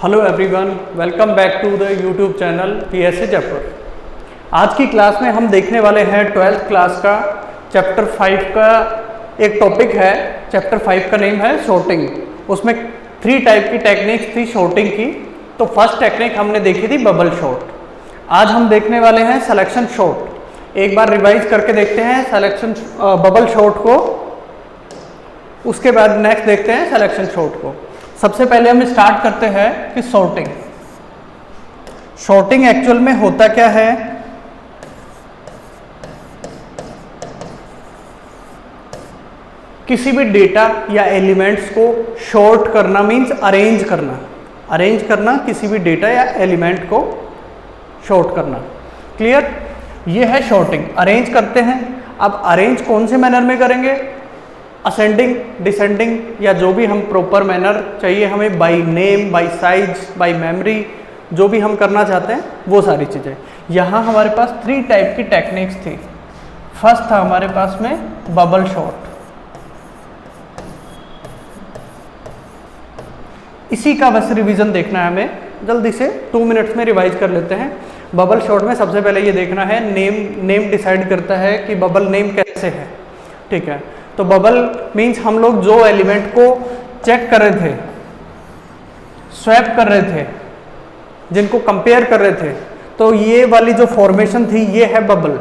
Hello everyone, welcome back to the YouTube channel PSA Jaipur. आज की class में हम देखने वाले हैं 12th क्लास का चैप्टर 5 का एक टॉपिक है। चैप्टर 5 का नेम है शॉर्टिंग। उसमें 3 टाइप की टेक्निक्स थी शॉर्टिंग की। तो फर्स्ट टेक्निक हमने देखी थी बबल शॉर्ट। आज हम देखने वाले हैं सिलेक्शन शॉर्ट। एक बार रिवाइज करके देखते हैं सिलेक्शन बबल शॉर्ट को, उसके बाद नेक्स्ट देखते हैं सिलेक्शन शॉर्ट को। सबसे पहले हम स्टार्ट करते हैं कि सॉर्टिंग। सॉर्टिंग एक्चुअल में होता क्या है? किसी भी डेटा या एलिमेंट्स को शॉर्ट करना मींस अरेंज करना। अरेंज करना किसी भी डेटा या एलिमेंट को शॉर्ट करना। क्लियर? ये है शॉर्टिंग। अरेंज करते हैं। अब अरेंज कौन से मैनर में करेंगे? असेंडिंग, डिसेंडिंग, या जो भी हम प्रॉपर मैनर चाहिए हमें, by name, bye size, bye memory, जो भी हम करना चाहते हैं वो सारी चीज़ें। यहाँ हमारे पास 3 टाइप की टेक्निक्स थी। फर्स्ट था हमारे पास में बबल शॉर्ट। इसी का बस रिवीजन देखना है हमें, जल्दी से 2 मिनट्स में रिवाइज कर लेते हैं। बबल शॉर्ट में सबसे पहले ये देखना है नेम डिसाइड करता है कि बबल नेम कैसे है। ठीक है, तो बबल मीन्स हम लोग जो एलिमेंट को चेक कर रहे थे, स्वैप कर रहे थे, जिनको कंपेयर कर रहे थे, तो ये वाली जो फॉर्मेशन थी ये है बबल,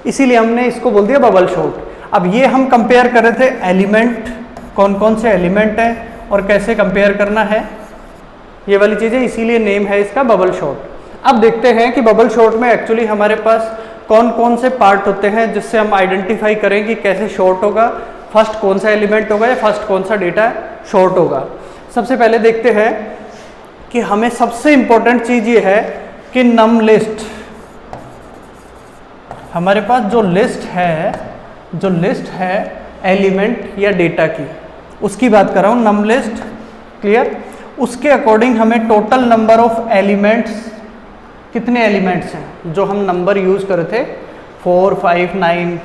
इसीलिए हमने इसको बोल दिया बबल शॉर्ट। अब ये हम कंपेयर कर रहे थे एलिमेंट, कौन कौन से एलिमेंट हैं और कैसे कंपेयर करना है, ये वाली चीज़ें, इसीलिए नेम है इसका बबल शॉर्ट। अब देखते हैं कि बबल शॉर्ट में एक्चुअली हमारे पास कौन कौन से पार्ट होते हैं जिससे हम आइडेंटिफाई करें कि कैसे शॉर्ट होगा, फर्स्ट कौन सा एलिमेंट होगा या फर्स्ट कौन सा डेटा शॉर्ट होगा। सबसे पहले देखते हैं कि हमें सबसे इंपॉर्टेंट चीज़ ये है कि नम लिस्ट। हमारे पास जो लिस्ट है एलिमेंट या डेटा की, उसकी बात कर रहा हूँ, नम लिस्ट। क्लियर? उसके अकॉर्डिंग हमें टोटल नंबर ऑफ एलिमेंट्स, कितने एलिमेंट्स हैं जो हम नंबर यूज़ कर रहे थे, 4, 5, 9,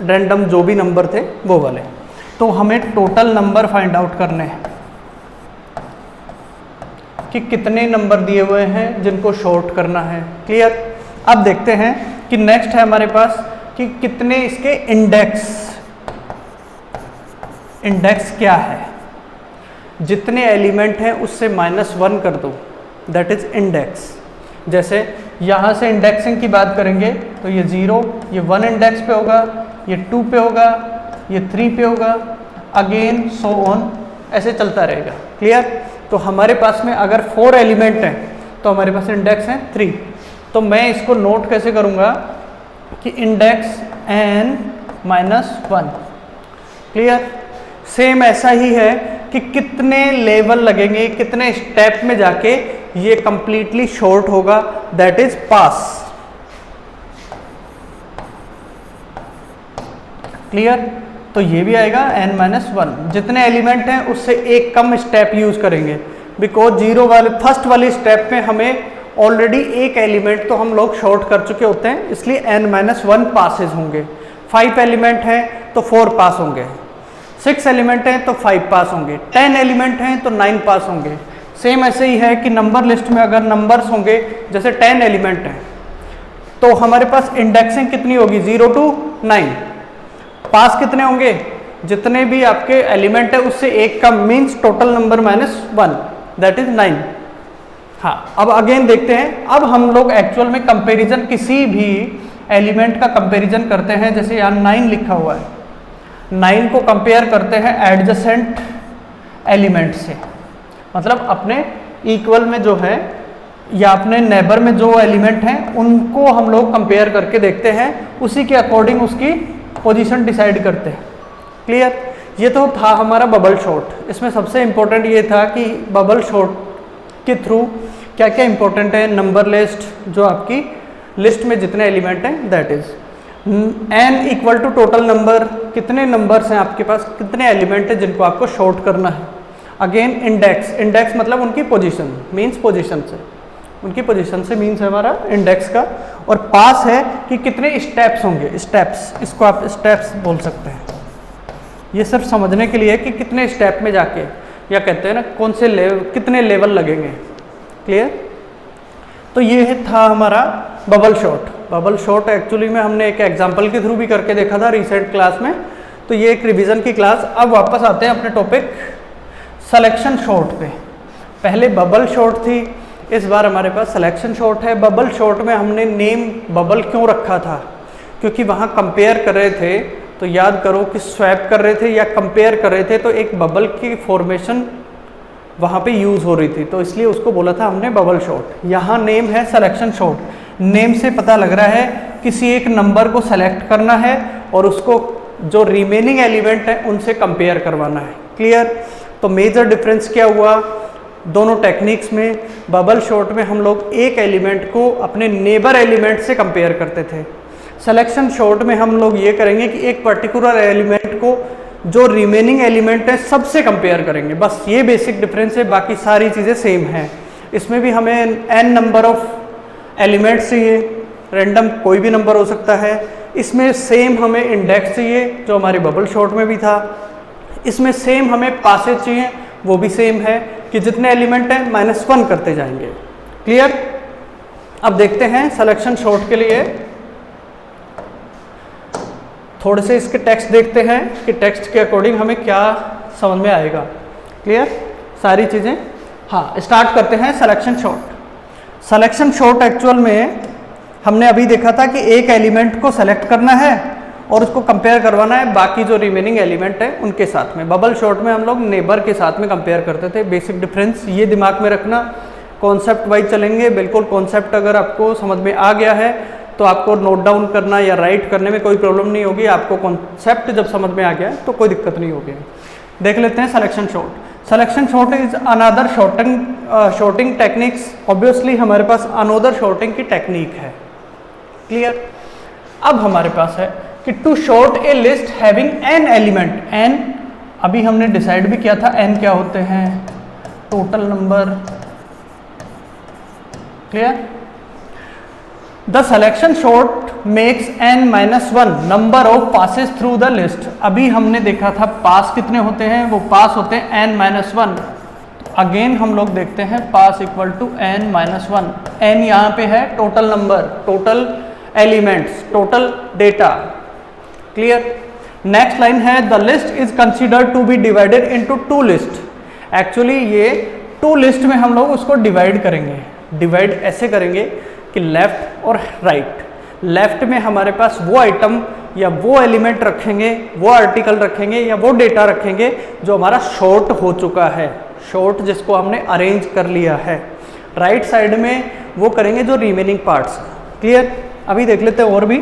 रैंडम जो भी नंबर थे वो वाले, तो हमें टोटल नंबर फाइंड आउट करने हैं कि कितने नंबर दिए हुए हैं जिनको शॉर्ट करना है। क्लियर? अब देखते हैं कि नेक्स्ट है हमारे पास कि कितने इसके इंडेक्स क्या है। जितने एलिमेंट हैं उससे -1 कर दो, दैट इज इंडेक्स। जैसे यहाँ से इंडेक्सिंग की बात करेंगे तो ये 0, ये 1 इंडेक्स पे होगा, ये 2 पे होगा, ये 3 पे होगा, अगेन सो ऑन, ऐसे चलता रहेगा। क्लियर? तो हमारे पास में अगर 4 एलिमेंट हैं तो हमारे पास इंडेक्स हैं 3। तो मैं इसको नोट कैसे करूँगा कि इंडेक्स n-1। क्लियर? सेम ऐसा ही है कि कितने लेवल लगेंगे, कितने स्टेप में जाके ये कंप्लीटली शॉर्ट होगा, दैट इज पास। क्लियर? तो ये भी आएगा n-1। जितने एलिमेंट हैं उससे एक कम स्टेप यूज करेंगे, बिकॉज 0 वाले फर्स्ट वाले स्टेप में हमें ऑलरेडी एक एलिमेंट तो हम लोग शॉर्ट कर चुके होते हैं, इसलिए n-1 पासेज होंगे। 5 एलिमेंट हैं तो 4 पास होंगे, 6 एलिमेंट हैं तो 5 पास होंगे, 10 एलिमेंट हैं तो 9 पास होंगे। सेम ऐसे ही है कि नंबर लिस्ट में अगर नंबर्स होंगे, जैसे 10 एलिमेंट हैं तो हमारे पास इंडेक्सिंग कितनी होगी, 0 to 9। पास कितने होंगे? जितने भी आपके एलिमेंट है उससे एक कम, means total number -1, that is 9। हाँ, अब अगेन देखते हैं। अब हम लोग एक्चुअल में कंपेरिजन, किसी भी एलिमेंट का कंपेरिजन करते हैं। जैसे यहाँ 9 लिखा हुआ है, 9 को कंपेयर करते हैं एडजेसेंट एलिमेंट से, मतलब अपने इक्वल में जो है या अपने नेबर में जो एलिमेंट हैं उनको हम लोग कंपेयर करके देखते हैं, उसी के अकॉर्डिंग उसकी पोजीशन डिसाइड करते हैं। क्लियर? ये तो था हमारा बबल शॉर्ट। इसमें सबसे इंपॉर्टेंट ये था कि बबल शॉर्ट के थ्रू क्या क्या इंपॉर्टेंट है। नंबर लिस्ट, जो आपकी लिस्ट में जितने एलिमेंट हैं, that is n = total number, कितने नंबर्स हैं आपके पास, कितने एलिमेंट हैं जिनको आपको शॉर्ट करना है। अगेन इंडेक्स मतलब उनकी पोजीशन, मींस पोजीशन से, उनकी पोजीशन से मीन्स है हमारा इंडेक्स का। और पास है कि कितने स्टेप्स होंगे, स्टेप्स, इसको आप स्टेप्स बोल सकते हैं। ये सिर्फ समझने के लिए कि कितने स्टेप में जाके या कहते हैं ना कौन से लेवल, कितने लेवल लगेंगे। क्लियर। तो ये था हमारा bubble shot. Bubble shot actually में हमने एक एग्जांपल के थ्रू भी करके देखा था रिसेंट क्लास में। तो ये एक रिवीजन की क्लास। अब वापस आते हैं अपने टॉपिक सिलेक्शन शॉट पे। पहले बबल शॉट थी, इस बार हमारे पास सिलेक्शन शॉट है। बबल शॉट में हमने नेम बबल क्यों रखा था, क्योंकि वहाँ कंपेयर कर रहे थे, तो याद करो कि स्वैप कर रहे थे या कंपेयर कर रहे थे, तो एक बबल की फॉर्मेशन वहाँ पे यूज़ हो रही थी, तो इसलिए उसको बोला था हमने बबल शॉट। यहाँ नेम है सिलेक्शन शॉट। नेम से पता लग रहा है किसी एक नंबर को सेलेक्ट करना है और उसको जो रिमेनिंग एलिमेंट है उनसे कंपेयर करवाना है। क्लियर। तो मेजर डिफरेंस क्या हुआ दोनों टेक्निक्स में? बबल शॉट में हम लोग एक एलिमेंट को अपने नेबर एलिमेंट से कंपेयर करते थे। सिलेक्शन शॉट में हम लोग ये करेंगे कि एक पर्टिकुलर एलिमेंट को जो रिमेनिंग एलिमेंट है सबसे कंपेयर करेंगे। बस ये बेसिक डिफरेंस है, बाकी सारी चीज़ें सेम हैं। इसमें भी हमें n नंबर ऑफ एलिमेंट्स चाहिए, रैंडम कोई भी नंबर हो सकता है। इसमें सेम हमें इंडेक्स चाहिए जो हमारे बबल शॉट में भी था। इसमें सेम हमें पासेज चाहिए, वो भी सेम है कि जितने एलिमेंट हैं -1 करते जाएंगे। क्लियर। अब देखते हैं सिलेक्शन शॉट के लिए थोड़े से इसके टेक्स्ट देखते हैं कि टेक्स्ट के अकॉर्डिंग हमें क्या समझ में आएगा। क्लियर सारी चीज़ें। हाँ, स्टार्ट करते हैं selection sort. Selection shot actual में हमने अभी देखा था कि एक एलिमेंट को सेलेक्ट करना है और उसको कंपेयर करवाना है बाकी जो रिमेनिंग एलिमेंट है उनके साथ में। बबल शॉट में हम लोग नेबर के साथ में कंपेयर करते थे। बेसिक डिफरेंस ये दिमाग में रखना। कॉन्सेप्ट वाइज चलेंगे, बिल्कुल कॉन्सेप्ट अगर आपको समझ में आ गया है तो आपको नोट डाउन करना या राइट करने में कोई प्रॉब्लम नहीं होगी। आपको कॉन्सेप्ट जब समझ में आ गया तो कोई दिक्कत नहीं होगी। देख लेते हैं selection sort. Selection sort is another sorting techniques. Obviously हमारे पास अनदर शॉर्टिंग की टेक्निक है। क्लियर। अब हमारे पास है कि to sort a list having n element. N अभी हमने डिसाइड भी किया था, एन क्या होते हैं? Total number. Clear. The selection shot makes n-1 number of passes through the list. अभी हमने देखा था पास कितने होते हैं, वो पास होते हैं n-1। अगेन हम लोग देखते हैं पास इक्वल टू n-1। n यहाँ पे है total number, total elements, total data. Clear. Next line है the list is considered to be divided into 2 list. Actually ये 2 लिस्ट में हम लोग उसको डिवाइड करेंगे। डिवाइड ऐसे करेंगे कि लेफ्ट और राइट। लेफ्ट में हमारे पास वो आइटम या वो एलिमेंट रखेंगे, वो आर्टिकल रखेंगे या वो डेटा रखेंगे जो हमारा शॉर्ट हो चुका है, शॉर्ट जिसको हमने अरेंज कर लिया है। राइट साइड में वो करेंगे जो रिमेनिंग पार्ट्स। क्लियर। अभी देख लेते हैं और भी।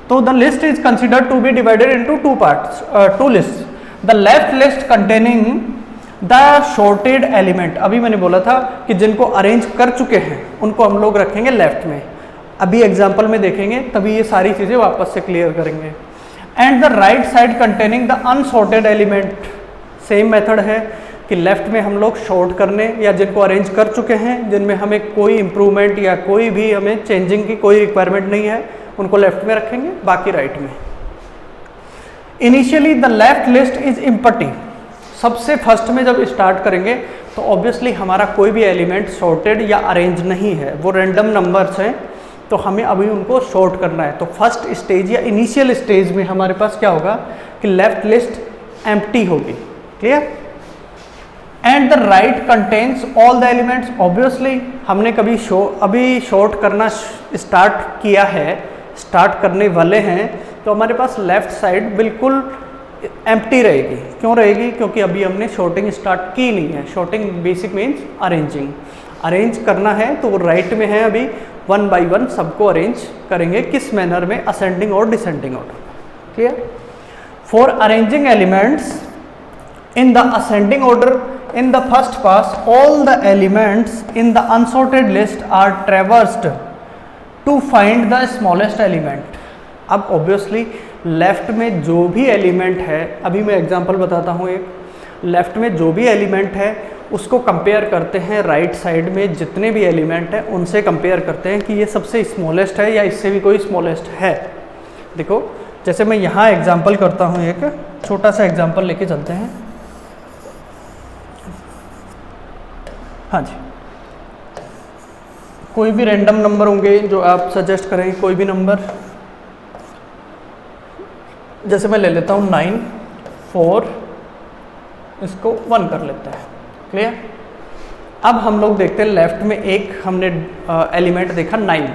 तो the list is considered to be divided into 2 parts, 2 list. The left list containing the sorted element. अभी मैंने बोला था कि जिनको अरेंज कर चुके हैं उनको हम लोग रखेंगे लेफ्ट में। अभी एग्जाम्पल में देखेंगे तभी ये सारी चीज़ें वापस से क्लियर करेंगे। And the right side containing the unsorted element. Same method है कि लेफ्ट में हम लोग शॉर्ट करने या जिनको अरेंज कर चुके हैं, जिनमें हमें कोई इंप्रूवमेंट या कोई भी हमें चेंजिंग की कोई रिक्वायरमेंट नहीं है, उनको लेफ्ट में रखेंगे, बाकी राइट में। Initially the left list is empty. सबसे फर्स्ट में जब स्टार्ट करेंगे तो ऑब्वियसली हमारा कोई भी एलिमेंट सॉर्टेड या अरेंज नहीं है, वो रैंडम नंबर्स हैं, तो हमें अभी उनको सॉर्ट करना है। तो फर्स्ट स्टेज या इनिशियल स्टेज में हमारे पास क्या होगा कि लेफ्ट लिस्ट एम्प्टी होगी। Clear. And the right contains all the elements. Obviously हमने अभी शॉर्ट करना स्टार्ट किया है, स्टार्ट करने वाले हैं, तो हमारे पास लेफ्ट साइड बिल्कुल एम्प्टी रहेगी। क्यों रहेगी? क्योंकि अभी हमने शॉर्टिंग स्टार्ट की नहीं है। Sorting basic means arranging. Arrange करना है तो वो राइट में है, अभी 1 बाई 1 सबको अरेंज करेंगे। किस मैनर में? असेंडिंग और descending order. Clear. For arranging elements in the ascending order in the first pass all the elements in the unsorted list are traversed to find the smallest element. अब obviously left में जो भी element है, अभी मैं example बताता हूँ एक। लेफ्ट में जो भी एलिमेंट है उसको कंपेयर करते हैं राइट साइड में जितने भी एलिमेंट हैं उनसे कंपेयर करते हैं कि ये सबसे स्मॉलेस्ट है या इससे भी कोई स्मॉलेस्ट है। देखो जैसे मैं यहाँ एग्जांपल करता हूँ, एक छोटा सा एग्जांपल लेके चलते हैं। हाँ जी, कोई भी रैंडम नंबर होंगे जो आप सजेस्ट करें, कोई भी नंबर, जैसे मैं ले लेता हूँ 9, 4, इसको 1 कर लेते हैं। क्लियर? अब हम लोग देखते हैं लेफ्ट में एक हमने एलिमेंट देखा 9।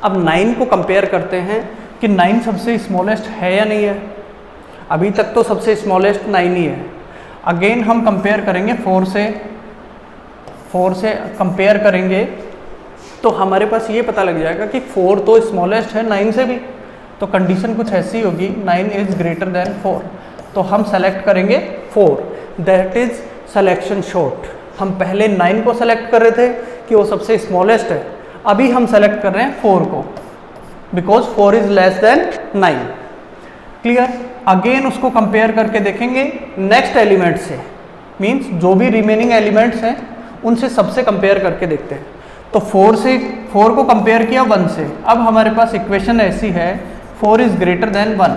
अब 9 को कंपेयर करते हैं कि 9 सबसे स्मॉलेस्ट है या नहीं है। अभी तक तो सबसे स्मॉलेस्ट 9 ही है। अगेन हम कंपेयर करेंगे 4 से कंपेयर करेंगे तो हमारे पास ये पता लग जाएगा कि 4 तो स्मॉलेस्ट है 9 से भी। तो कंडीशन कुछ ऐसी होगी, 9 इज ग्रेटर देन 4। तो हम सेलेक्ट करेंगे 4, दैट इज सिलेक्शन शॉर्ट। हम पहले 9 को सेलेक्ट कर रहे थे कि वो सबसे स्मॉलेस्ट है, अभी हम सेलेक्ट कर रहे हैं 4 को, because 4 is less then 9। Clear? Again उसको कंपेयर करके देखेंगे नेक्स्ट एलिमेंट से, मीन्स जो भी रिमेनिंग एलिमेंट्स हैं उनसे सबसे कंपेयर करके देखते हैं। तो 4 को कंपेयर किया 1 से। अब हमारे पास इक्वेशन ऐसी है 4 इज ग्रेटर देन 1,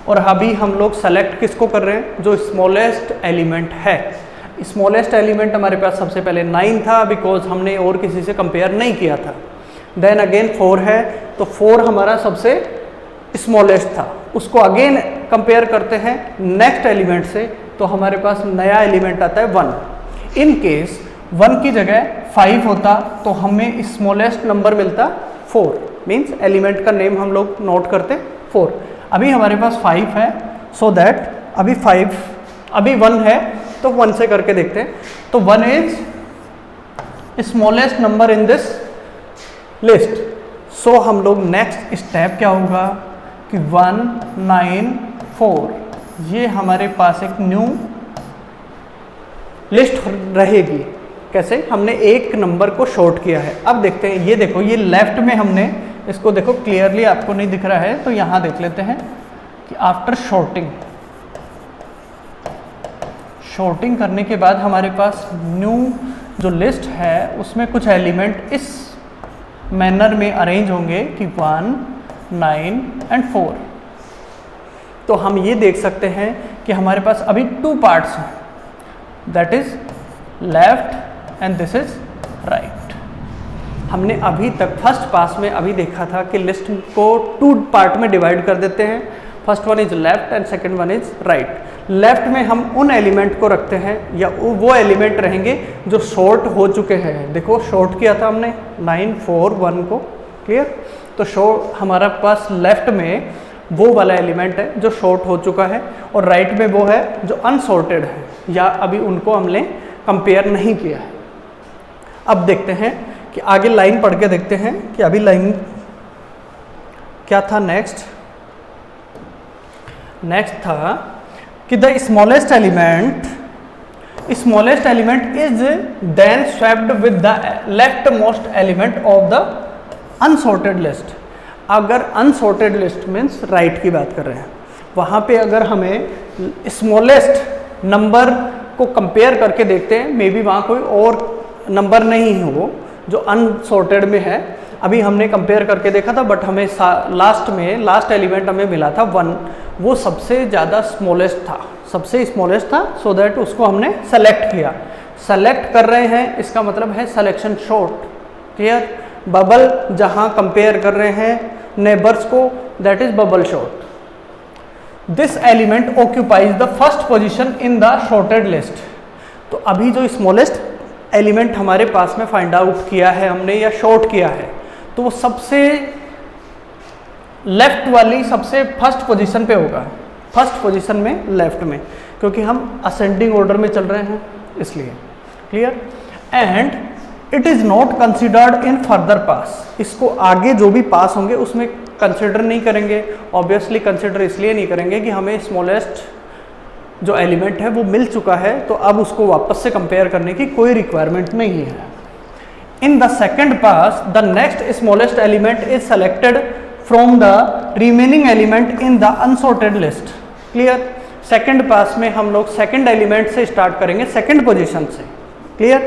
और अभी हम लोग सेलेक्ट किसको कर रहे हैं? जो स्मॉलेस्ट एलिमेंट है। स्मॉलेस्ट एलिमेंट हमारे पास सबसे पहले 9 था, बिकॉज हमने और किसी से कंपेयर नहीं किया था। देन अगेन 4 है, तो 4 हमारा सबसे स्मॉलेस्ट था, उसको अगेन कंपेयर करते हैं नेक्स्ट एलिमेंट से, तो हमारे पास नया एलिमेंट आता है 1। इन केस 1 की जगह 5 होता तो हमें स्मॉलेस्ट नंबर मिलता 4, मीन्स एलिमेंट का नेम हम लोग नोट करते 4। अभी हमारे पास 5 है, सो दैट अभी 1 है, तो 1 से करके देखते हैं। तो 1 is smallest number in this list. So हम लोग नेक्स्ट स्टेप क्या होगा कि 1, 9, 4, ये हमारे पास एक न्यू लिस्ट रहेगी। कैसे? हमने एक नंबर को शॉर्ट किया है। अब देखते हैं, ये देखो, ये लेफ्ट में हमने इसको देखो, क्लियरली आपको नहीं दिख रहा है तो यहाँ देख लेते हैं कि आफ्टर शॉर्टिंग करने के बाद हमारे पास न्यू जो लिस्ट है उसमें कुछ एलिमेंट इस मैनर में अरेंज होंगे कि 1, 9 एंड 4। तो हम ये देख सकते हैं कि हमारे पास अभी 2 पार्ट्स हैं, that is left and this is right. हमने अभी तक फर्स्ट पास में अभी देखा था कि लिस्ट को 2 पार्ट में डिवाइड कर देते हैं। First one is left and second one is right. Left में हम उन एलिमेंट को रखते हैं या वो एलिमेंट रहेंगे जो शॉर्ट हो चुके हैं। देखो शॉर्ट किया था हमने 9, 4, 1 को। क्लियर? तो शॉर्ट हमारा पास लेफ्ट में वो वाला एलिमेंट है जो शॉर्ट हो चुका है, और राइट में वो है जो अनसॉर्टेड है या अभी उनको हमने कंपेयर नहीं किया है। अब देखते हैं कि आगे लाइन पढ़ के देखते हैं कि अभी लाइन क्या था। नेक्स्ट था कि the smallest element is then swapped with the left most element of the unsorted list. अगर अनसॉर्टेड लिस्ट मीन्स राइट की बात कर रहे हैं, वहाँ पे अगर हमें स्मॉलेस्ट नंबर को कंपेयर करके देखते हैं, मे बी वहाँ कोई और नंबर नहीं हो जो अनसॉर्टेड में है। अभी हमने कंपेयर करके देखा था, बट हमें लास्ट एलिमेंट हमें मिला था 1, वो सबसे ज़्यादा स्मॉलेस्ट था, सो दैट उसको हमने सेलेक्ट किया। सेलेक्ट कर रहे हैं इसका मतलब है सिलेक्शन शॉर्ट। क्लियर? बबल जहाँ कंपेयर कर रहे हैं नेबर्स को, that is bubble short. This element occupies the first position in the shorted list. तो अभी जो स्मॉलेस्ट एलिमेंट हमारे पास में फाइंड आउट किया है हमने या शॉर्ट किया है, तो वो सबसे लेफ्ट वाली सबसे फर्स्ट पोजीशन पे होगा, फर्स्ट पोजीशन में लेफ्ट में, क्योंकि हम असेंडिंग ऑर्डर में चल रहे हैं इसलिए। Clear? And it is not considered in further pass. इसको आगे जो भी पास होंगे उसमें कंसिडर नहीं करेंगे। ऑब्वियसली कंसिडर इसलिए नहीं करेंगे कि हमें स्मॉलेस्ट जो एलिमेंट है वो मिल चुका है, तो अब उसको वापस से कंपेयर करने की कोई रिक्वायरमेंट नहीं है। In the second pass the next smallest element is selected from the remaining element in the unsorted list. Clear? Second pass में हम लोग सेकेंड एलिमेंट से स्टार्ट करेंगे, सेकेंड पोजीशन से। क्लियर?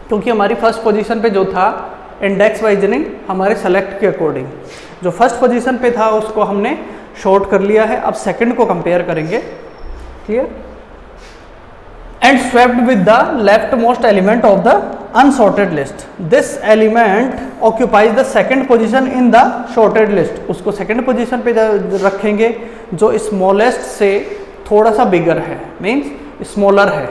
क्योंकि हमारी फर्स्ट पोजीशन पे जो था इंडेक्स वाइज नहीं, हमारे सेलेक्ट के अकॉर्डिंग जो फर्स्ट पोजीशन पे था उसको हमने शॉर्ट कर लिया है। अब सेकंड को कंपेयर करेंगे। Clear? And swapped with the leftmost element of the unsorted list. This element occupies the second position in the sorted list. उसको second position पे रखेंगे जो smallest से थोड़ा सा bigger है, means smaller है.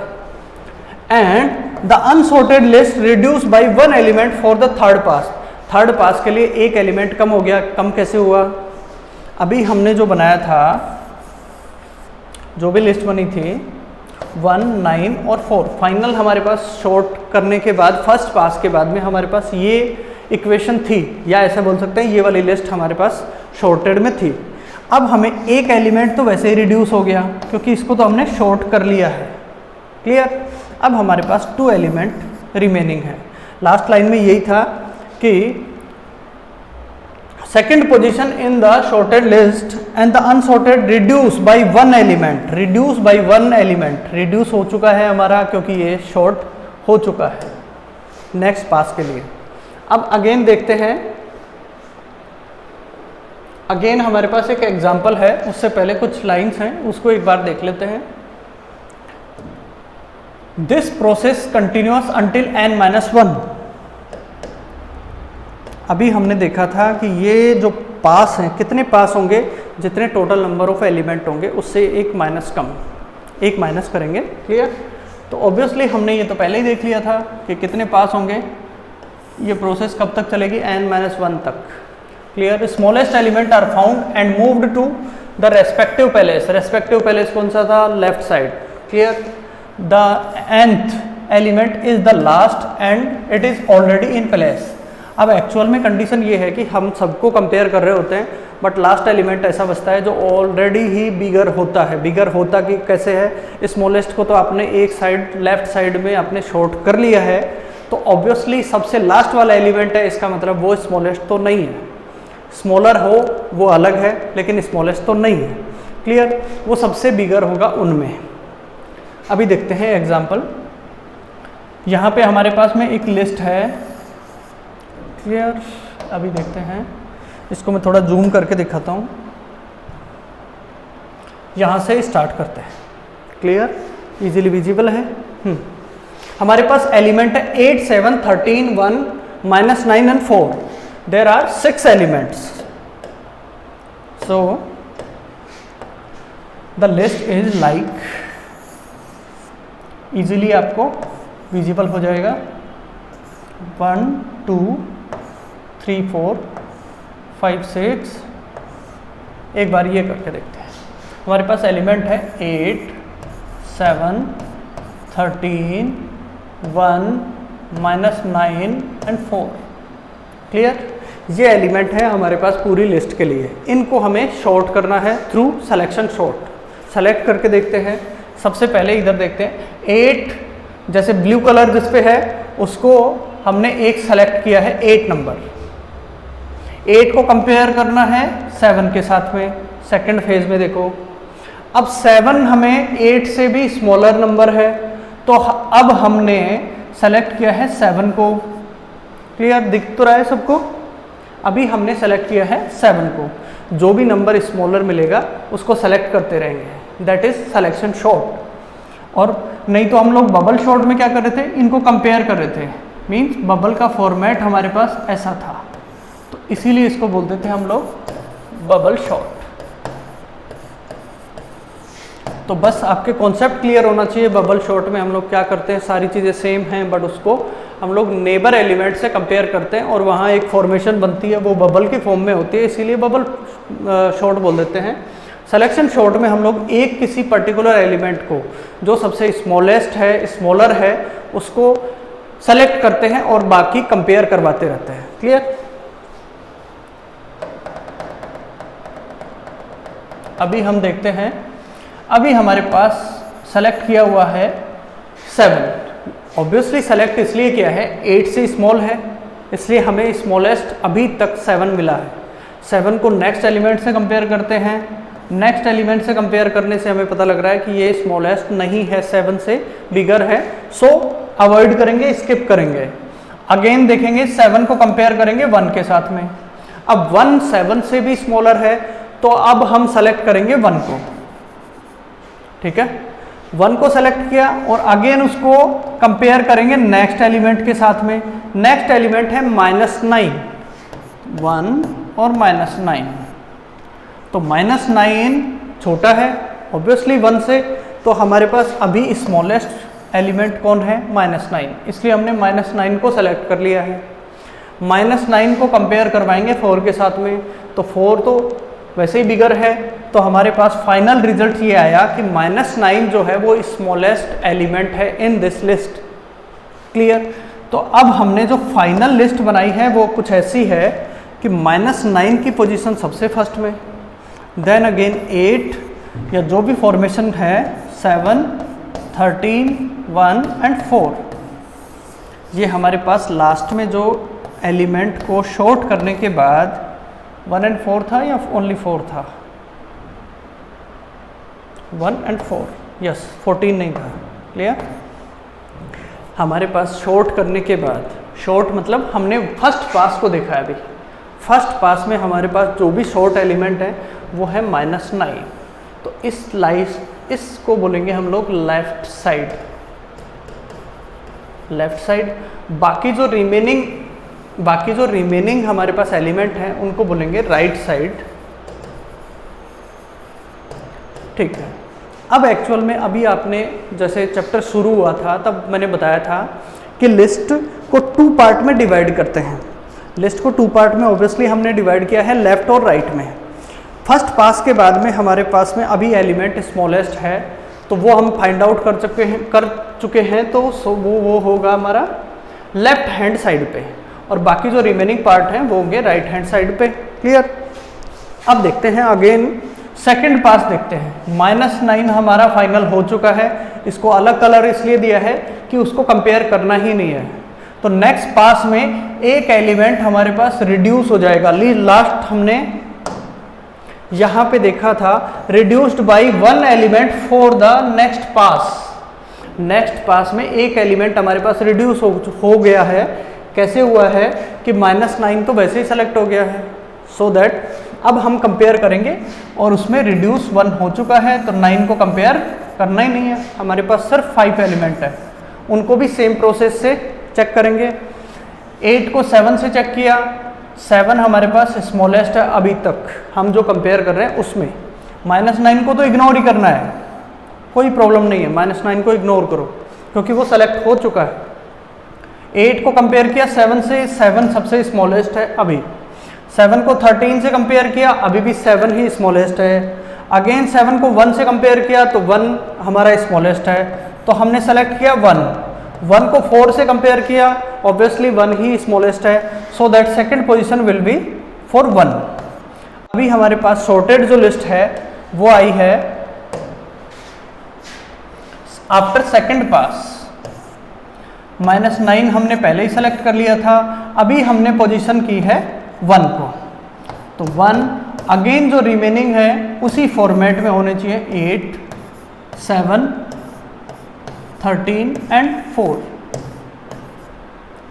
And the unsorted list reduced by one element for the third pass. Third pass के लिए एक एलिमेंट कम हो गया. कम कैसे हुआ? अभी हमने जो बनाया था, जो भी लिस्ट बनी थी 1, 9 और 4, फाइनल हमारे पास शॉर्ट करने के बाद फर्स्ट पास के बाद में हमारे पास ये इक्वेशन थी, या ऐसा बोल सकते हैं ये वाली लिस्ट हमारे पास शॉर्टेड में थी. अब हमें एक एलिमेंट तो वैसे ही रिड्यूस हो गया क्योंकि इसको तो हमने शॉर्ट कर लिया है. क्लियर? अब हमारे पास 2 एलिमेंट रिमेनिंग है. लास्ट लाइन में यही था कि second position in the sorted list and the unsorted reduce by one element. reduce by one element, reduce हो चुका है हमारा क्योंकि ये short हो चुका है next pass के लिए. अब again देखते हैं, again हमारे पास एक एग्जाम्पल है, उससे पहले कुछ लाइन्स हैं उसको एक बार देख लेते हैं. This process continues until n-1. अभी हमने देखा था कि ये जो पास हैं, कितने पास होंगे, जितने टोटल नंबर ऑफ एलिमेंट होंगे उससे एक माइनस कम, एक माइनस करेंगे. क्लियर? तो ऑब्वियसली हमने ये तो पहले ही देख लिया था कि कितने पास होंगे. ये प्रोसेस कब तक चलेगी? n-1 तक. Clear? Smallest element are found and moved to the respective place. Respective place कौन सा था? Left side. Clear? The nth element is the last and it is already in place. अब एक्चुअल में condition ये है कि हम सबको कंपेयर कर रहे होते हैं, बट लास्ट एलिमेंट ऐसा बचता है जो ऑलरेडी ही बिगर होता है. बिगर होता कि कैसे है? स्मॉलेस्ट को तो आपने एक साइड, लेफ्ट साइड में आपने शॉर्ट कर लिया है, तो ऑब्वियसली सबसे लास्ट वाला एलिमेंट है, इसका मतलब वो स्मॉलेस्ट तो नहीं है. स्मॉलर हो वो अलग है, लेकिन स्मॉलेस्ट तो नहीं है. क्लियर? वो सबसे बिगर होगा उनमें. अभी देखते हैं एग्जाम्पल. यहाँ पे हमारे पास में एक लिस्ट है. क्लियर? अभी देखते हैं, इसको मैं थोड़ा जूम करके दिखाता हूँ. यहाँ से स्टार्ट करते हैं. क्लियर? इजीली विजिबल है. हमारे पास एलिमेंट है 8, 7, 13, 1, -9 एंड 4. देयर आर 6 elements. So the list is like, easily आपको विजिबल हो जाएगा. 1, 2, 3, 4, 5, 6. एक बार ये करके देखते हैं. हमारे पास एलिमेंट है 8, 7, 13, 1, -9 एंड 4. क्लियर? ये एलिमेंट है हमारे पास पूरी लिस्ट के लिए. इनको हमें शॉर्ट करना है थ्रू सिलेक्शन शॉर्ट. सेलेक्ट करके देखते हैं. सबसे पहले इधर देखते हैं 8, जैसे ब्लू कलर जिस पे है उसको हमने एक सेलेक्ट किया है, 8 नंबर. 8 को कंपेयर करना है 7 के साथ में. सेकंड फेज में देखो, अब 7 हमें 8 से भी स्मॉलर नंबर है, तो अब हमने सेलेक्ट किया है 7 को. क्लियर? दिख तो रहा है सबको? अभी हमने सेलेक्ट किया है 7 को. जो भी नंबर स्मॉलर मिलेगा उसको सेलेक्ट करते रहेंगे. That is selection short. और नहीं तो हम लोग बबल शॉर्ट में क्या कर रहे थे? इनको कंपेयर कर रहे थे. मीन्स बबल का फॉर्मेट हमारे पास ऐसा था, तो इसीलिए इसको बोलते थे हम लोग बबल शॉर्ट. तो बस आपके कॉन्सेप्ट क्लियर होना चाहिए. बबल शॉर्ट में हम लोग क्या करते हैं, सारी चीज़ें सेम हैं, बट उसको हम लोग नेबर एलिमेंट से कंपेयर करते हैं और वहाँ एक फॉर्मेशन बनती है, वो बबल की फॉर्म में होती है, इसीलिए बबल शॉर्ट बोल देते हैं. सिलेक्शन शॉर्ट में हम लोग एक किसी पर्टिकुलर एलिमेंट को जो सबसे स्मॉलेस्ट है, स्मॉलर है, उसको सेलेक्ट करते हैं और बाकी कंपेयर करवाते रहते हैं. क्लियर? अभी हम देखते हैं. अभी हमारे पास सेलेक्ट किया हुआ है 7. ऑब्वियसली सेलेक्ट इसलिए किया है, 8 से स्मॉल है, इसलिए हमें स्मॉलेस्ट अभी तक 7 मिला है. 7 को नेक्स्ट एलिमेंट से कंपेयर करते हैं. नेक्स्ट एलिमेंट से कंपेयर करने से हमें पता लग रहा है कि ये स्मॉलेस्ट नहीं है, 7 से बिगर है, सो अवॉइड करेंगे, स्किप करेंगे. अगेन देखेंगे 7 को कंपेयर करेंगे 1 के साथ में. अब 1 7 से भी स्मॉलर है, तो अब हम सेलेक्ट करेंगे 1 को. ठीक है? 1 को सेलेक्ट किया और अगेन उसको कंपेयर करेंगे नेक्स्ट एलिमेंट के साथ में। नेक्स्ट एलिमेंट है -9, 1 और -9, तो -9 छोटा है ऑब्वियसली 1 से, तो हमारे पास अभी स्मॉलेस्ट एलिमेंट कौन है, -9, इसलिए हमने -9 को सेलेक्ट कर लिया है। -9 को कंपेयर करवाएंगे 4 के साथ में, तो 4 तो वैसे ही बिगर है, तो हमारे पास फाइनल रिजल्ट ये आया कि -9 जो है वो स्मॉलेस्ट एलिमेंट है इन दिस लिस्ट। क्लियर? तो अब हमने जो फाइनल लिस्ट बनाई है वो कुछ ऐसी है कि -9 की पोजीशन सबसे फर्स्ट में, देन अगेन 8 या जो भी फॉर्मेशन है 7, 13, 1 एंड 4। ये हमारे पास लास्ट में जो एलिमेंट को शॉर्ट करने के बाद 1 एंड 4 था या ओनली 4 था, 1 एंड 4, यस 14 नहीं था। क्लियर? हमारे पास शॉर्ट करने के बाद, शॉर्ट मतलब हमने फर्स्ट पास को देखा है अभी, फर्स्ट पास में हमारे पास जो भी शॉर्ट एलिमेंट है वो है -9, तो इसको बोलेंगे हम लोग लेफ्ट साइड। लेफ्ट साइड बाकी जो रिमेनिंग हमारे पास एलिमेंट हैं उनको बोलेंगे राइट साइड। ठीक है। अब एक्चुअल में अभी आपने जैसे चैप्टर शुरू हुआ था तब मैंने बताया था कि लिस्ट को 2 पार्ट में डिवाइड करते हैं। लिस्ट को 2 पार्ट में ऑब्वियसली हमने डिवाइड किया है, लेफ्ट और राइट में। फर्स्ट पास के बाद में हमारे पास में अभी एलिमेंट स्मॉलेस्ट है, तो वो हम फाइंड आउट कर चुके हैं, तो वो होगा हमारा लेफ्ट हैंड साइड पे, और बाकी जो रिमेनिंग पार्ट हैं वो होंगे राइट हैंड साइड पे। क्लियर? अब देखते हैं अगेन सेकंड पास देखते हैं। -9 हमारा फाइनल हो चुका है, इसको अलग कलर इसलिए दिया है कि उसको कंपेयर करना ही नहीं है। तो नेक्स्ट पास में एक एलिमेंट हमारे पास रिड्यूस हो जाएगा। लास्ट हमने यहाँ पे देखा था reduced by 1 element for the next pass. Next pass में एक एलिमेंट हमारे पास रिड्यूस हो गया है। कैसे हुआ है कि -9 तो वैसे ही सेलेक्ट हो गया है, सो दैट अब हम कंपेयर करेंगे और उसमें रिड्यूस 1 हो चुका है, तो 9 को कंपेयर करना ही नहीं है। हमारे पास सिर्फ 5 एलिमेंट है, उनको भी सेम प्रोसेस से चेक करेंगे। 8 को 7 से चेक किया, 7 हमारे पास स्मॉलेस्ट है अभी तक हम जो कंपेयर कर रहे हैं उसमें। -9 को तो इग्नोर ही करना है, कोई प्रॉब्लम नहीं है, -9 को इग्नोर करो क्योंकि वो सेलेक्ट हो चुका है। 8 को कंपेयर किया 7 से, 7 सबसे स्मॉलेस्ट है अभी। 7 को 13 से कंपेयर किया, अभी भी 7 ही स्मॉलेस्ट है। अगेन 7 को 1 से कंपेयर किया तो 1 हमारा स्मॉलेस्ट है, तो हमने सेलेक्ट किया 1। 1 को 4 से कंपेयर किया, ऑब्वियसली 1 ही स्मॉलेस्ट है, so that second position will be for 1। अभी हमारे पास सॉर्टेड जो लिस्ट है वो आई है आफ्टर सेकंड पास। -9 हमने पहले ही सेलेक्ट कर लिया था, अभी हमने पोजीशन की है 1 को, तो 1 अगेन जो रिमेनिंग है उसी फॉर्मेट में होने चाहिए, 8, 7, 13 एंड 4।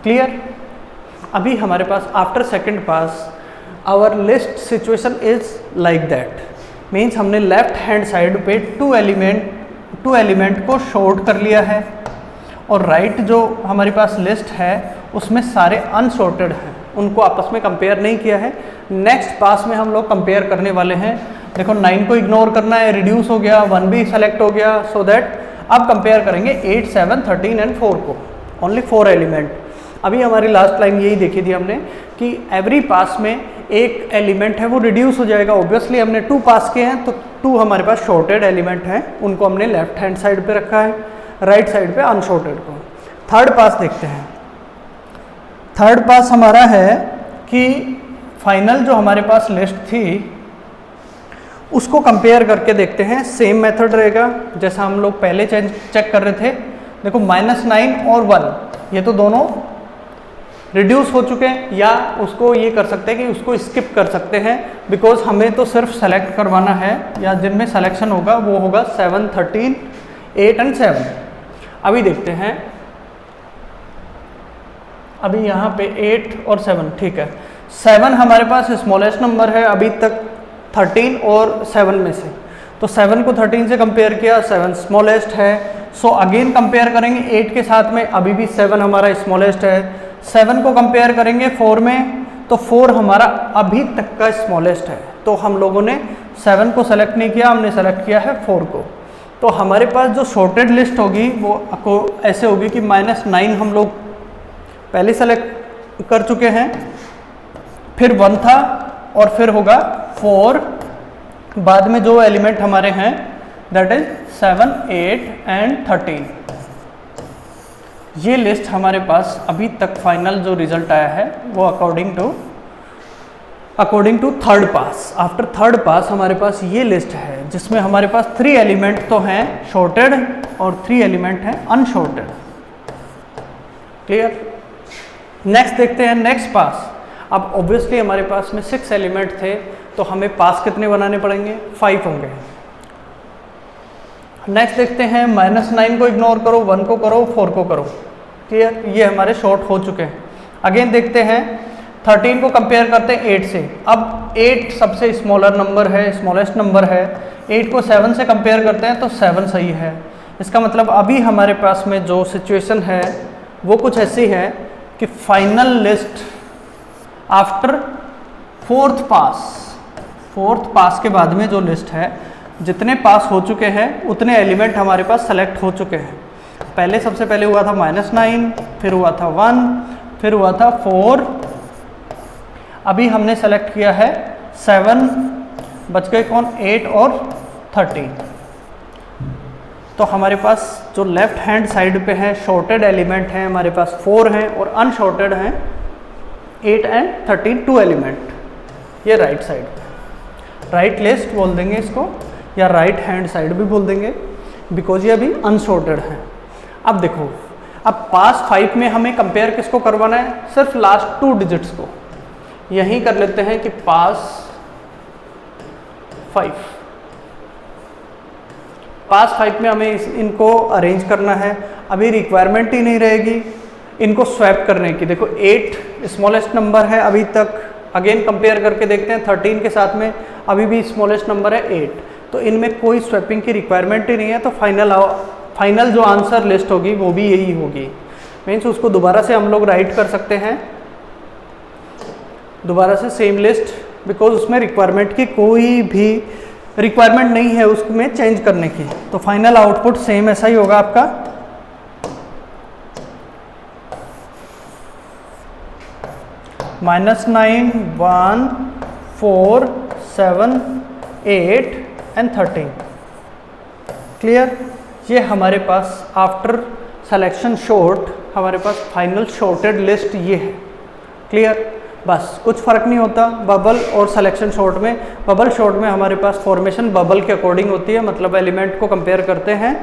क्लियर? अभी हमारे पास after second pass our list situation is like that, means हमने लेफ्ट हैंड साइड पे 2 एलिमेंट को शॉर्ट कर लिया है, और राइट जो हमारी पास लिस्ट है उसमें सारे अनसॉर्टेड हैं, उनको आपस में कंपेयर नहीं किया है। नेक्स्ट पास में हम लोग कंपेयर करने वाले हैं। देखो 9 को इग्नोर करना है, रिड्यूस हो गया, 1 भी सेलेक्ट हो गया, सो दैट अब कंपेयर करेंगे 8, 7, 13 एंड 4 को, ओनली 4 एलिमेंट। अभी हमारी लास्ट लाइन यही देखी थी हमने कि एवरी पास में एक एलिमेंट है वो रिड्यूस हो जाएगा। ऑब्वियसली हमने 2 पास किए हैं तो 2 हमारे पास शॉर्टेड एलिमेंट हैं, उनको हमने लेफ्ट हैंड साइड पे रखा है, राइट साइड पे अनशॉर्टेड को। थर्ड पास देखते हैं। थर्ड पास हमारा है कि फाइनल जो हमारे पास लिस्ट थी उसको कंपेयर करके देखते हैं। सेम मेथड रहेगा जैसा हम लोग पहले चेक कर रहे थे। देखो -9 और 1 ये तो दोनों रिड्यूस हो चुके हैं, या उसको ये कर सकते हैं कि उसको स्किप कर सकते हैं, बिकॉज हमें तो सिर्फ सेलेक्ट करवाना है, या जिनमें सिलेक्शन होगा वो होगा 7, 13, 8 एंड 7। अभी देखते हैं, अभी यहाँ पे 8 और 7, ठीक है। 7 हमारे पास स्मॉलेस्ट नंबर है अभी तक 13 और 7 में से, तो 7 को 13 से कंपेयर किया, 7 स्मॉलेस्ट है। सो अगेन कंपेयर करेंगे 8 के साथ में, अभी भी 7 हमारा स्मॉलेस्ट है। 7 को कंपेयर करेंगे 4 में, तो 4 हमारा अभी तक का स्मॉलेस्ट है। तो हम लोगों ने 7 को सेलेक्ट नहीं किया, हमने सेलेक्ट किया है 4 को। तो हमारे पास जो शॉर्टेड लिस्ट होगी वो ऐसे होगी कि -9 हम लोग पहले सेलेक्ट कर चुके हैं, फिर 1 था और फिर होगा 4, बाद में जो एलिमेंट हमारे हैं दैट इज 7, 8 एंड 13। ये लिस्ट हमारे पास अभी तक फाइनल जो रिजल्ट आया है वो according to third pass. After third pass हमारे पास ये लिस्ट है जिसमें हमारे पास 3 एलिमेंट तो हैं शॉर्टेड और 3 एलिमेंट हैं अनशॉर्टेड। क्लियर? नेक्स्ट देखते हैं नेक्स्ट पास। अब ऑब्वियसली हमारे पास में 6 एलिमेंट थे, तो हमें पास कितने बनाने पड़ेंगे? 5 होंगे। नेक्स्ट देखते हैं -9 को इग्नोर करो, 1 को करो, 4 को करो। क्लियर? ये हमारे शॉर्ट हो चुके हैं। अगेन देखते हैं 13 को कंपेयर करते हैं 8 से। अब 8 सबसे स्मॉलर नंबर है, स्मॉलेस्ट नंबर है। 8 को 7 से कंपेयर करते हैं तो 7 सही है। इसका मतलब अभी हमारे पास में जो सिचुएशन है वो कुछ ऐसी है कि फाइनल लिस्ट आफ्टर फोर्थ पास के बाद में जो लिस्ट है, जितने पास हो चुके हैं उतने एलिमेंट हमारे पास सेलेक्ट हो चुके हैं। पहले सबसे पहले हुआ था -9, फिर हुआ था 1, फिर हुआ था 4, अभी हमने सेलेक्ट किया है 7, बच गए कौन? 8 और 13। तो हमारे पास जो लेफ्ट हैंड साइड पे है शॉर्टेड एलिमेंट हैं हमारे पास 4 हैं और अनशॉर्टेड हैं 8 एंड 13, 2 एलिमेंट। ये राइट साइड पे, राइट लिस्ट बोल देंगे इसको या राइट हैंड साइड भी बोल देंगे, बिकॉज ये अभी अनशॉर्टेड है। अब देखो, अब पास 5 में हमें कंपेयर किसको करवाना है? सिर्फ लास्ट 2 डिजिट्स को। यहीं कर लेते हैं कि पास 5 में हमें इनको अरेंज करना है। अभी रिक्वायरमेंट ही नहीं रहेगी इनको स्वैप करने की। देखो 8 स्मॉलेस्ट नंबर है अभी तक, अगेन कंपेयर करके देखते हैं 13 के साथ में, अभी भी स्मॉलेस्ट नंबर है 8, तो इनमें कोई स्वैपिंग की रिक्वायरमेंट ही नहीं है। तो फाइनल जो आंसर लिस्ट होगी वो भी यही होगी। मीन्स उसको दोबारा से हम लोग राइट कर सकते हैं, दोबारा से सेम लिस्ट, बिकॉज उसमें रिक्वायरमेंट की कोई भी रिक्वायरमेंट नहीं है उसमें चेंज करने की। तो फाइनल आउटपुट सेम ऐसा ही होगा आपका। -9, 1, 4, 7, 8 एंड 13। क्लियर? ये हमारे पास आफ्टर सिलेक्शन शॉर्ट हमारे पास फाइनल शॉर्टेड लिस्ट ये है। क्लियर? बस कुछ फ़र्क नहीं होता बबल और सिलेक्शन शॉर्ट में। बबल शॉर्ट में हमारे पास फॉर्मेशन बबल के अकॉर्डिंग होती है, मतलब एलिमेंट को कंपेयर करते हैं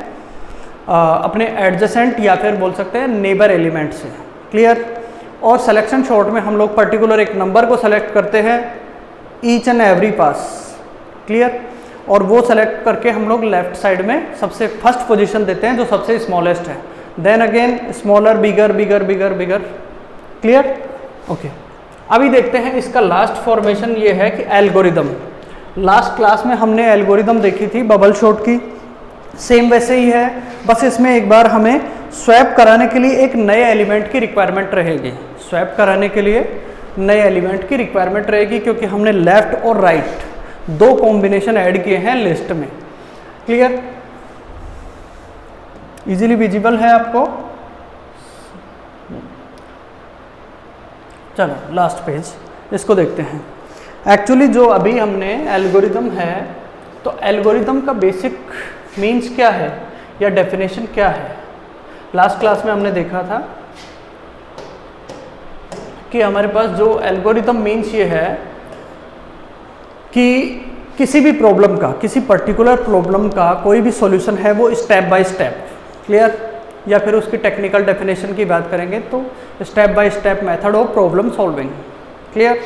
अपने एडजेसेंट या फिर बोल सकते हैं नेबर एलिमेंट से। क्लियर? और सिलेक्शन शॉर्ट में हम लोग पर्टिकुलर एक नंबर को सेलेक्ट करते हैं each and every pass. Clear? और वो सेलेक्ट करके हम लोग लेफ्ट साइड में सबसे फर्स्ट पोजीशन देते हैं जो सबसे स्मॉलेस्ट है, देन अगेन स्मॉलर, बिगर, बिगर, बिगर, बिगर। क्लियर? ओके। अभी देखते हैं इसका लास्ट फॉर्मेशन ये है कि एल्गोरिदम। लास्ट क्लास में हमने एल्गोरिदम देखी थी बबल शॉर्ट की, सेम वैसे ही है, बस इसमें एक बार हमें स्वैप कराने के लिए एक नए एलिमेंट की रिक्वायरमेंट रहेगी। स्वैप कराने के लिए नए एलिमेंट की रिक्वायरमेंट रहेगी क्योंकि हमने लेफ्ट और राइट 2 कॉम्बिनेशन ऐड किए हैं लिस्ट में। क्लियर? इजीली विजिबल है आपको? चलो लास्ट पेज इसको देखते हैं। एक्चुअली जो अभी हमने एल्गोरिदम है, तो एल्गोरिदम का बेसिक मीन्स क्या है या डेफिनेशन क्या है? लास्ट क्लास में हमने देखा था कि हमारे पास जो एल्गोरिदम मीन्स ये है कि किसी भी प्रॉब्लम का, किसी पर्टिकुलर प्रॉब्लम का कोई भी सॉल्यूशन है वो स्टेप बाय स्टेप। क्लियर? या फिर उसकी टेक्निकल डेफिनेशन की बात करेंगे तो step by step method of problem solving. Clear?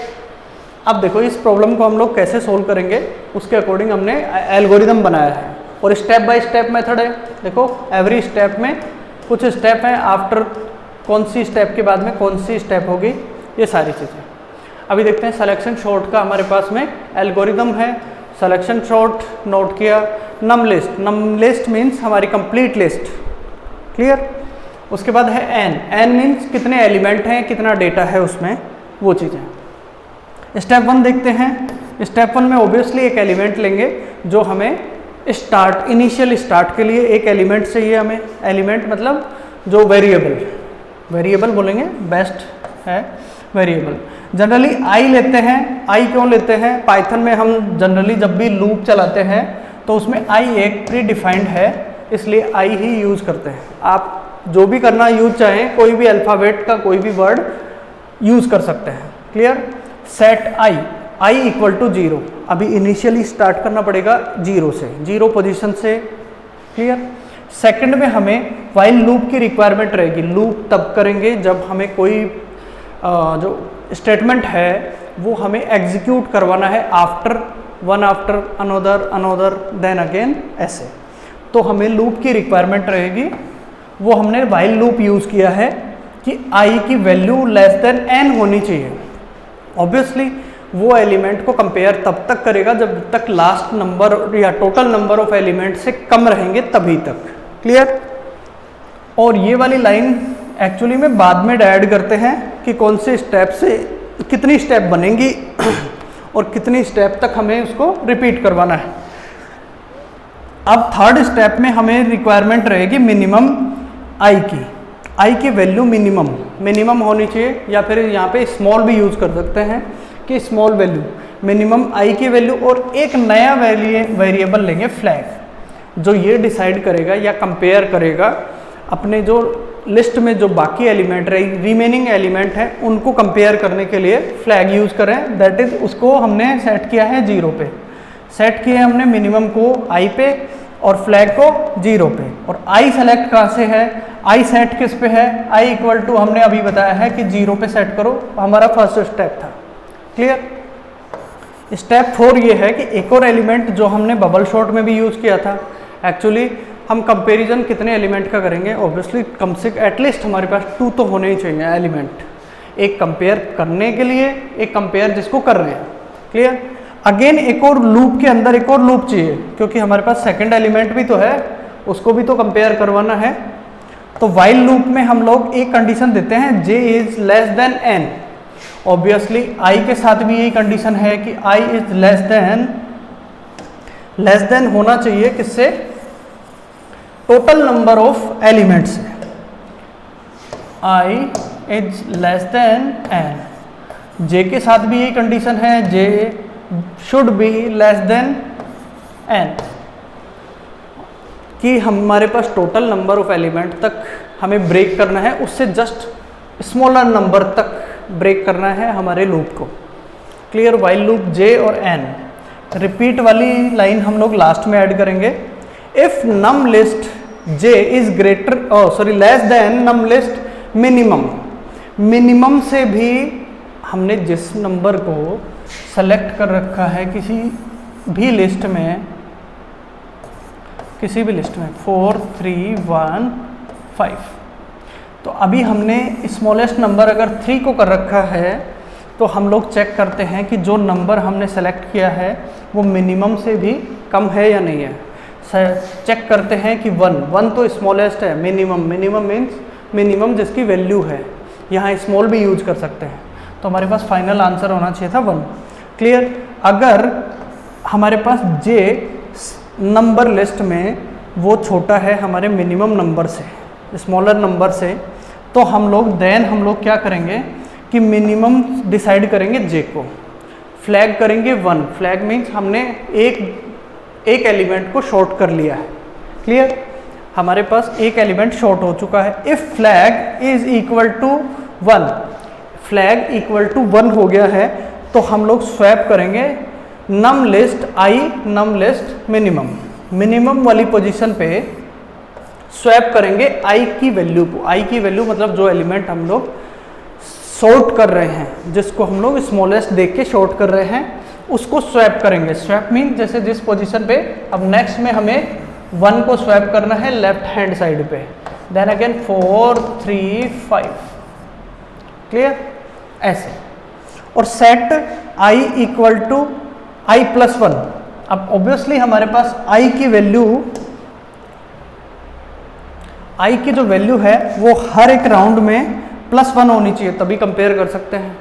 अब देखो इस प्रॉब्लम को हम लोग कैसे सोल्व करेंगे उसके अकॉर्डिंग हमने एल्गोरिदम बनाया है और स्टेप बाय स्टेप मेथड है। देखो एवरी स्टेप में कुछ स्टेप हैं, आफ्टर कौन सी स्टेप के बाद में कौन सी स्टेप होगी, ये सारी चीज़ें। अभी देखते हैं सिलेक्शन शॉर्ट का हमारे पास में एल्गोरिदम है सिलेक्शन सॉर्ट नोट किया, नम लिस्ट मीन्स हमारी कंप्लीट लिस्ट, क्लियर। उसके बाद है एन मीन्स कितने एलिमेंट हैं, कितना डेटा है उसमें, वो चीज़ें। स्टेप 1 देखते हैं। स्टेप 1 में ऑब्वियसली एक एलिमेंट लेंगे जो हमें इनिशियल स्टार्ट के लिए एक एलिमेंट चाहिए हमें। एलिमेंट मतलब जो वेरिएबल बोलेंगे, बेस्ट है वेरिएबल। जनरली आई लेते हैं। आई क्यों लेते हैं? पाइथन में हम जनरली जब भी लूप चलाते हैं तो उसमें आई एक प्री डिफाइंड है, इसलिए आई ही यूज़ करते हैं। आप जो भी करना यूज चाहें, कोई भी अल्फ़ाबेट का कोई भी वर्ड यूज़ कर सकते हैं, clear. Set i equal to 0, अभी इनिशियली स्टार्ट करना पड़ेगा 0 से, 0 पोजीशन से, क्लियर। सेकंड में हमें वाइल लूप की रिक्वायरमेंट रहेगी। लूप तब करेंगे जब हमें कोई जो स्टेटमेंट है वो हमें एग्जीक्यूट करवाना है आफ्टर अनदर देन अगेन, ऐसे। तो हमें लूप की रिक्वायरमेंट रहेगी। वो हमने वाइल लूप यूज़ किया है कि आई की वैल्यू लेस देन एन होनी चाहिए। ऑब्वियसली वो एलिमेंट को कंपेयर तब तक करेगा जब तक लास्ट नंबर या टोटल नंबर ऑफ एलिमेंट से कम रहेंगे, तभी तक, क्लियर। और ये वाली लाइन एक्चुअली में बाद में ऐड करते हैं कि कौन से स्टेप से कितनी स्टेप बनेंगी और कितनी स्टेप तक हमें उसको रिपीट करवाना है। अब थर्ड स्टेप में हमें रिक्वायरमेंट रहेगी मिनिमम आई की वैल्यू मिनिमम होनी चाहिए, या फिर यहाँ पे स्मॉल भी यूज़ कर सकते हैं कि स्मॉल वैल्यू, मिनिमम आई की वैल्यू। और एक नया वेरिएबल लेंगे फ्लैग, जो ये डिसाइड करेगा या कंपेयर करेगा अपने जो लिस्ट में जो बाकी एलिमेंट रिमेनिंग एलिमेंट हैं उनको कंपेयर करने के लिए फ्लैग यूज़ करें। दैट इज़ उसको हमने सेट किया है 0 पे, सेट किया है हमने मिनिमम को आई पे और फ्लैग को 0 पे। और आई सेलेक्ट कहाँ से है, आई सेट किस पे है, आई इक्वल टू हमने अभी बताया है कि 0 पे सेट करो, हमारा फर्स्ट स्टेप था, क्लियर। स्टेप 4 ये है कि एक और एलिमेंट जो हमने बबल शॉट में भी यूज़ किया था। एक्चुअली हम कंपैरिजन कितने एलिमेंट का करेंगे, ऑब्वियसली कम से एटलीस्ट हमारे पास 2 तो होने ही चाहिए एलिमेंट, एक कंपेयर करने के लिए, एक कंपेयर जिसको कर रहे हैं, क्लियर। अगेन एक और लूप के अंदर एक और लूप चाहिए, क्योंकि हमारे पास सेकंड एलिमेंट भी तो है, उसको भी तो कंपेयर करवाना है। तो वाइल लूप में हम लोग एक कंडीशन देते हैं j is less than n। Obviously I के साथ भी यही कंडीशन है कि i इज लेस देन होना चाहिए किससे, टोटल नंबर ऑफ एलिमेंट्स से। i is less than n। j के साथ भी यही कंडीशन है, j should be less than n, कि हमारे पास टोटल नंबर ऑफ एलिमेंट तक हमें ब्रेक करना है, उससे जस्ट स्मॉलर नंबर तक ब्रेक करना है हमारे लूप को, क्लियर। वाइल लूप j और n, रिपीट वाली लाइन हम लोग लास्ट में ऐड करेंगे। If num list j is less then num list minimum से भी हमने जिस नंबर को सेलेक्ट कर रखा है किसी भी लिस्ट में 4 3 1 5, तो अभी हमने स्मॉलेस्ट नंबर अगर 3 को कर रखा है तो हम लोग चेक करते हैं कि जो नंबर हमने सेलेक्ट किया है वो मिनिमम से भी कम है या नहीं है। चेक करते हैं कि 1 तो स्मॉलेस्ट है, मिनिमम मीन्स मिनिमम जिसकी वैल्यू है, यहाँ स्मॉल भी यूज कर सकते हैं। तो हमारे पास फाइनल आंसर होना चाहिए था 1, क्लियर। अगर हमारे पास j नंबर लिस्ट में वो छोटा है हमारे मिनिमम नंबर से, स्मॉलर नंबर से, तो हम लोग क्या करेंगे कि मिनिमम डिसाइड करेंगे j को, फ्लैग करेंगे 1। फ्लैग मीन्स हमने एक एलिमेंट को शॉर्ट कर लिया है, क्लियर। हमारे पास एक एलिमेंट शॉर्ट हो चुका है। If flag is equal to 1, flag equal to 1 हो गया है तो हम लोग स्वैप करेंगे नम लिस्ट मिनिमम वाली पोजीशन पे स्वैप करेंगे आई की वैल्यू को। आई की वैल्यू मतलब जो एलिमेंट हम लोग सॉर्ट कर रहे हैं, जिसको हम लोग स्मॉलेस्ट देख के सॉर्ट कर रहे हैं, उसको स्वैप करेंगे। स्वैप मीन जैसे जिस पोजीशन पे, अब नेक्स्ट में हमें 1 को स्वैप करना है लेफ्ट हैंड साइड पे, देन अगेन 4 3 5, क्लियर, ऐसे। और set i equal to i+1, अब ऑब्वियसली हमारे पास i की जो वैल्यू है वो हर एक राउंड में +1 होनी चाहिए, तभी कंपेयर कर सकते हैं।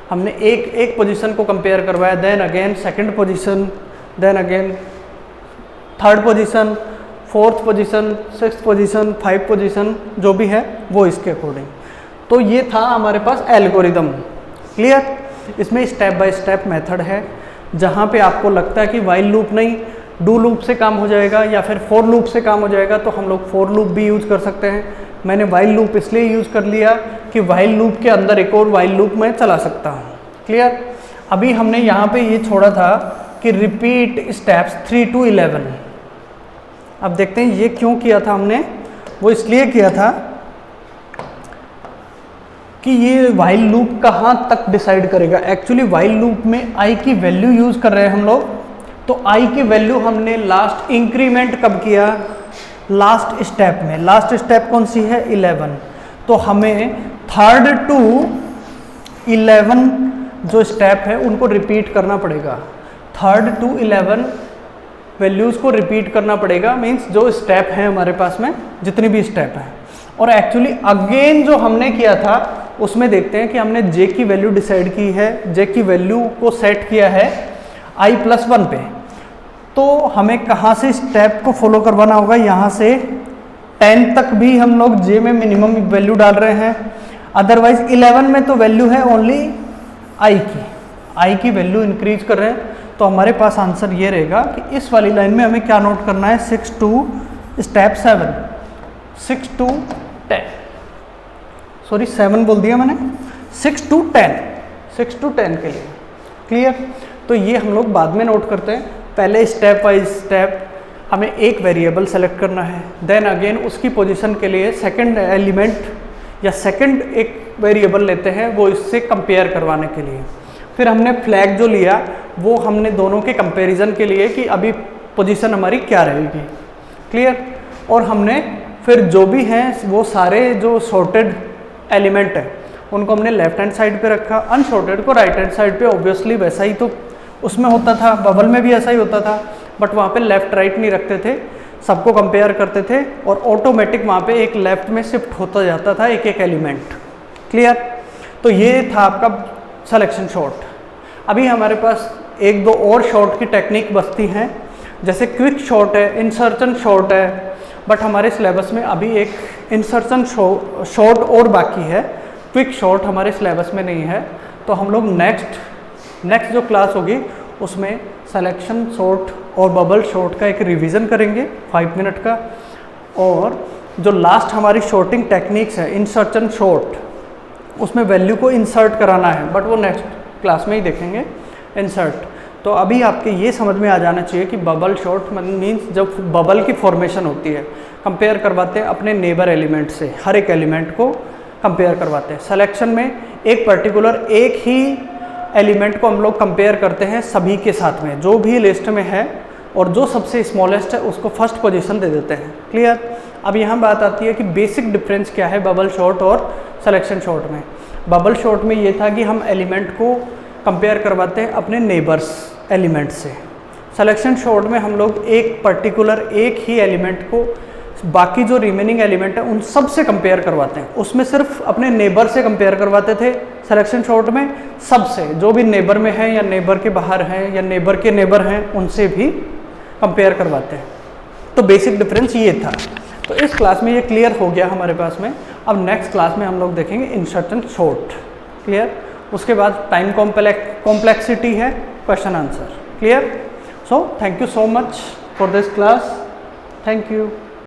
हमने एक पोजीशन को कंपेयर करवाया, then again second position, then again third position, fourth position, sixth position, 5 position, जो भी है वो इसके अकॉर्डिंग। तो ये था हमारे पास एल्गोरिदम। क्लियर? इसमें स्टेप बाय स्टेप मेथड है। जहाँ पे आपको लगता है कि वाइल लूप नहीं, डू लूप से काम हो जाएगा या फिर फॉर लूप से काम हो जाएगा, तो हम लोग फॉर लूप भी यूज़ कर सकते हैं। मैंने वाइल लूप इसलिए यूज़ कर लिया कि वाइल लूप के अंदर एक और वाइल लूप मैं चला सकता हूँ। क्लियर? अभी हमने यहाँ पे ये छोड़ा था कि रिपीट स्टेप्स 3 to 11। अब देखते हैं ये क्यों किया था हमने। वो इसलिए किया था कि ये वाइल लूप कहाँ तक डिसाइड करेगा। एक्चुअली वाइल लूप में i की वैल्यू यूज़ कर रहे हैं हम लोग, तो i की वैल्यू हमने लास्ट इंक्रीमेंट कब किया? लास्ट स्टेप में। लास्ट स्टेप कौन सी है? 11। तो हमें 3rd to 11 जो स्टेप है उनको रिपीट करना पड़ेगा। 3rd to 11 वैल्यूज़ को रिपीट करना पड़ेगा, मीन्स जो स्टेप हैं हमारे पास में, जितनी भी स्टेप हैं। और एक्चुअली अगेन जो हमने किया था उसमें देखते हैं कि हमने j की वैल्यू डिसाइड की है, j की वैल्यू को सेट किया है i+1 पे। तो हमें कहाँ से स्टेप को फॉलो करवाना होगा? यहाँ से 10 तक भी हम लोग j में मिनिमम वैल्यू डाल रहे हैं, अदरवाइज 11 में तो वैल्यू है ओनली i की वैल्यू इंक्रीज कर रहे हैं। तो हमारे पास आंसर ये रहेगा कि इस वाली लाइन में हमें क्या नोट करना है? 6 to स्टेप 7, 6 to 10, सॉरी 7 बोल दिया मैंने, 6 to 10, 6 to 10 के लिए। क्लियर? तो ये हम लोग बाद में नोट करते हैं। पहले स्टेप बाय स्टेप हमें एक वेरिएबल सेलेक्ट करना है, देन अगेन उसकी पोजीशन के लिए सेकंड एलिमेंट या सेकंड एक वेरिएबल लेते हैं वो इससे कंपेयर करवाने के लिए। फिर हमने फ्लैग जो लिया वो हमने दोनों के कंपैरिजन के लिए कि अभी पोजीशन हमारी क्या रहेगी। क्लियर? और हमने फिर जो भी हैं वो सारे जो सॉर्टेड एलिमेंट है उनको हमने लेफ्ट हैंड साइड पे रखा, अनसॉर्टेड को राइट हैंड साइड पे। ऑब्वियसली वैसा ही तो उसमें होता था, बबल में भी ऐसा ही होता था, बट वहाँ पे लेफ्ट राइट नहीं रखते थे, सबको कंपेयर करते थे और ऑटोमेटिक वहाँ पे एक लेफ्ट में शिफ्ट होता जाता था एक एक एलिमेंट। क्लियर? तो ये था आपका सिलेक्शन शॉर्ट। अभी हमारे पास एक दो और शॉर्ट की टेक्निक बचती हैं, जैसे क्विक शॉर्ट है, इंसर्शन शॉर्ट है, बट हमारे सिलेबस में अभी एक इंसर्शन शॉर्ट और बाकी है, क्विक शॉर्ट हमारे सिलेबस में नहीं है। तो हम लोग नेक्स्ट जो क्लास होगी उसमें सिलेक्शन शॉर्ट और बबल शॉर्ट का एक रिवीजन करेंगे 5 मिनट का। और जो लास्ट हमारी शॉर्टिंग टेक्निक्स है इंसर्शन शॉर्ट, उसमें वैल्यू को इंसर्ट कराना है, बट वो नेक्स्ट क्लास में ही देखेंगे इंसर्ट। तो अभी आपके ये समझ में आ जाना चाहिए कि बबल शॉर्ट मीन्स जब बबल की फॉर्मेशन होती है, कंपेयर करवाते हैं अपने नेबर एलिमेंट से, हर एक एलिमेंट को कंपेयर करवाते हैं। सिलेक्शन में एक पर्टिकुलर एक ही एलिमेंट को हम लोग कंपेयर करते हैं सभी के साथ में, जो भी लिस्ट में है, और जो सबसे स्मॉलेस्ट है उसको फर्स्ट पोजीशन दे देते हैं। क्लियर? अब यहाँ बात आती है कि बेसिक डिफरेंस क्या है बबल शॉर्ट और सिलेक्शन शॉर्ट में। बबल शॉर्ट में ये था कि हम एलिमेंट को कंपेयर करवाते हैं अपने नेबर्स एलिमेंट से। सिलेक्शन शॉर्ट में हम लोग एक पर्टिकुलर एक ही एलिमेंट को बाकी जो रिमेनिंग एलिमेंट है उन सब से कंपेयर करवाते हैं। उसमें सिर्फ अपने नेबर से कंपेयर करवाते थे, सिलेक्शन शॉर्ट में सबसे, जो भी नेबर में है या नेबर के बाहर हैं या नेबर के नेबर हैं उनसे भी कंपेयर करवाते हैं। तो बेसिक डिफरेंस ये था। तो इस क्लास में ये क्लियर हो गया हमारे पास में। अब नेक्स्ट क्लास में हम लोग देखेंगे इंसर्शन शॉर्ट। क्लियर? उसके बाद टाइम कॉम्प्लेक्सिटी है, question answer. Clear? So thank you so much for this class. Thank you.